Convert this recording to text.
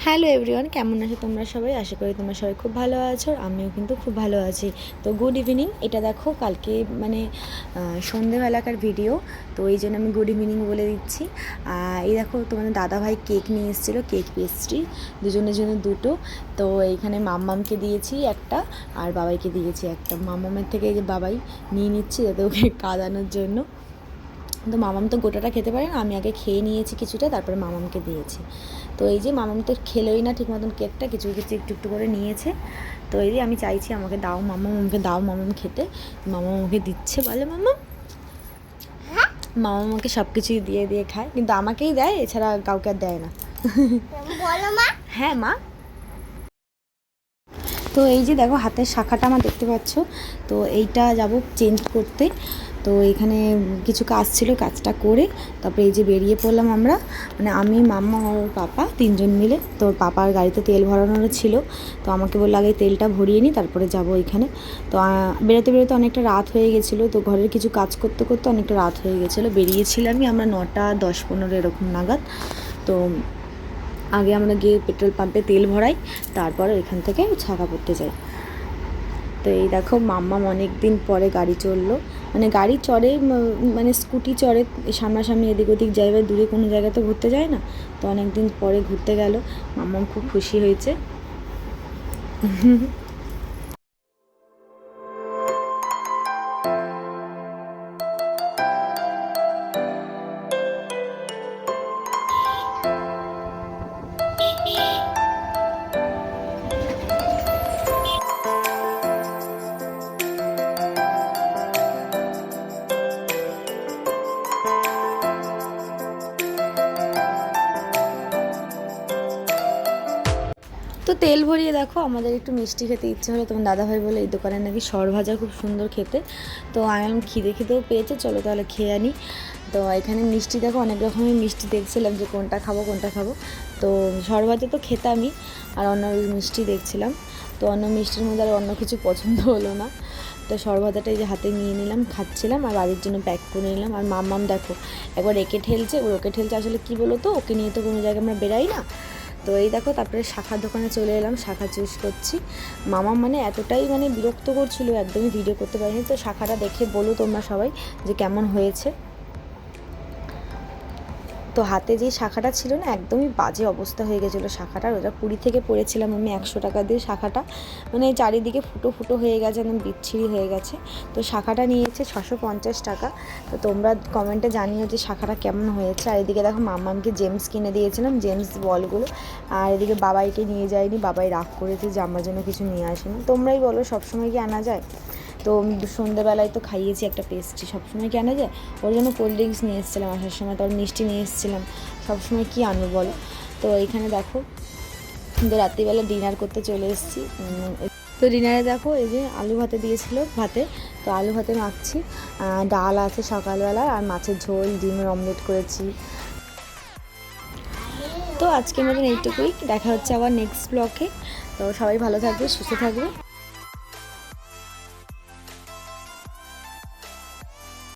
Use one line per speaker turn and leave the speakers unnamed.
Hello everyone, কেমন আছো তোমরা সবাই? আশা করি তোমরা সবাই খুব ভালো আছো, আর আমিও কিন্তু খুব ভালো আছি। তো গুড ইভিনিং। এটা দেখো কালকে মানে সন্ধেবেলাকার ভিডিও, তো এই জন্য আমি গুড ইভিনিং বলে দিচ্ছি। এই দেখো তোমাদের দাদাভাই কেক নিয়ে এসেছিলো, কেক পেস্ট্রি দুজনের জন্য দুটো। তো এইখানে মাম্মামকে দিয়েছি একটা আর বাবাইকে দিয়েছি একটা। মাম্মামের থেকে এই যে বাবাই নিয়ে নিচ্ছি যাতে ওকে কাঁদানোর জন্য। তো মামাম তো গোটাটা খেতে পারে না, আমি আগে খেয়ে নিয়েছি কিছুটা, তারপরে মামামকে দিয়েছি। তো এই যে মামাম তো খেলোই না ঠিক মতন কেকটা, কিছু কিছু একটু একটু করে নিয়েছে। তো এই যে আমি চাইছি আমাকে দাও মামাম, আমাকে দাও মামাম খেতে। মামাম আমাকে দিচ্ছে, বলে মামাম। মামা আমাকে সব কিছুই দিয়ে দিয়ে খায়, কিন্তু আমাকেই দেয়, এছাড়া কাউকে আর দেয় না।
বলো মা।
হ্যাঁ মা। তো এই যে দেখো হাতের শাখাটা আমার দেখতে পাচ্ছ, তো এইটা যাব চেঞ্জ করতে। তো এখানে কিছু কাজ ছিল, কাজটা করে তারপরে এই যে বেরিয়ে পড়লাম আমরা, মানে আমি মাম্মা আর পাপা তিনজন মিলে। তো পাপার গাড়িতে তেল ভরানোর ছিল, তো আমাকে বললো আগে তেলটা ভরিয়ে নিই তারপরে যাব ওইখানে। তো বেরোতে বেরোতে অনেকটা রাত হয়ে গেছিলো, তো ঘরের কিছু কাজ করতে করতে অনেকটা রাত হয়ে গেছিলো। বেরিয়েছিলামই আমরা 9টা 10-15 এরকম নাগাদ। তো আগে আমরা গিয়ে পেট্রোল পাম্পে তেল ভরাই, তারপরে এখান থেকে ছাকা পড়তে যাই। তো এই দেখো মাম্মাম অনেক দিন পরে গাড়ি চড়লো, মানে গাড়ি চড়ে মানে স্কুটি চড়ে, সামনাসামনি এদিক ওদিক যায়, বা দূরে কোনো জায়গায় তো ঘুরতে যায় না। তো অনেক দিন পরে ঘুরতে গেল, মাম্মাম খুব খুশি হয়েছে। তো তেল ভরিয়ে দেখো আমাদের একটু মিষ্টি খেতে ইচ্ছে হলো। তোমার দাদাভাই বলে এই দোকানে নাকি সর ভাজা খুব সুন্দর খেতে। তো আমি খিদে খিদেও পেয়েছে, চলো তাহলে খেয়ে আনি। তো এখানে মিষ্টি দেখো অনেক রকমের মিষ্টি দেখছিলাম যে কোনটা খাবো কোনটা খাবো। তো সর ভাজা তো খেতামই, আর অন্য মিষ্টি দেখছিলাম। তো অন্য মিষ্টির মধ্যে আর অন্য কিছু পছন্দ হলো না। তো সর ভাজাটা এই যে হাতে নিয়ে নিলাম, খাচ্ছিলাম, আর বাড়ির জন্য প্যাক করে নিলাম। আর মাম্মাম দেখো একবার একে ঠেলছে, ওকে ঠেলছে। আসলে কী বলো তো, ওকে নিয়ে তো কোনো জায়গায় আমরা বেরাই না। তো এই দেখো তারপরে শাখার দোকানে চলে এলাম, শাখা চুজ করছি। মামা মানে এতটাই মানে বিরক্ত করছিল, একদমই ভিডিও করতে পারিনি। তো শাখাটা দেখে বলো তোমরা সবাই যে কেমন হয়েছে। তো হাতে যে শাখাটা ছিল না, একদমই বাজে অবস্থা হয়ে গেছিলো শাখাটার। ওটা 20 থেকে পড়েছিলাম আমি 100 টাকা দিয়ে শাখাটা, মানে চারিদিকে ফুটো ফুটো হয়ে গেছে, একদম বিচ্ছিরি হয়ে গেছে। তো শাখাটা নিয়েছে 650 টাকা। তো তোমরা কমেন্টে জানিও যে শাখাটা কেমন হয়েছে। আর এদিকে দেখো মাম্মামকে জেমস কিনে দিয়েছিলাম, জেমস বলগুলো। আর এদিকে বাবাইকে নিয়ে যায়নি, বাবাই রাগ করেছে যে আমার জন্য কিছু নিয়ে আসেনি। তোমরাই বলো সবসময় কি আনা যায়? তো সন্ধ্যেবেলায় তো খাইয়েছি একটা পেস্ট্রি, সবসময় কি আনা যায়? ওর জন্য কোল্ড ড্রিঙ্কস নিয়ে এসেছিলাম আসার সময়, তার মিষ্টি নিয়ে এসেছিলাম, সবসময় কী আনবো বলো? তো এইখানে দেখো তো রাত্রিবেলা ডিনার করতে চলে এসেছি। তো ডিনারে দেখো এই যে আলু ভাতে দিয়েছিল, ভাতে তো আলু ভাতে মাখছি, ডাল আছে সকালবেলা, আর মাছের ঝোল, ডিমের অমলেট করেছি। তো আজকের মতন এইটুকুই, দেখা হচ্ছে আবার নেক্সট ব্লগে। তো সবাই ভালো থাকবে, সুস্থ থাকবে।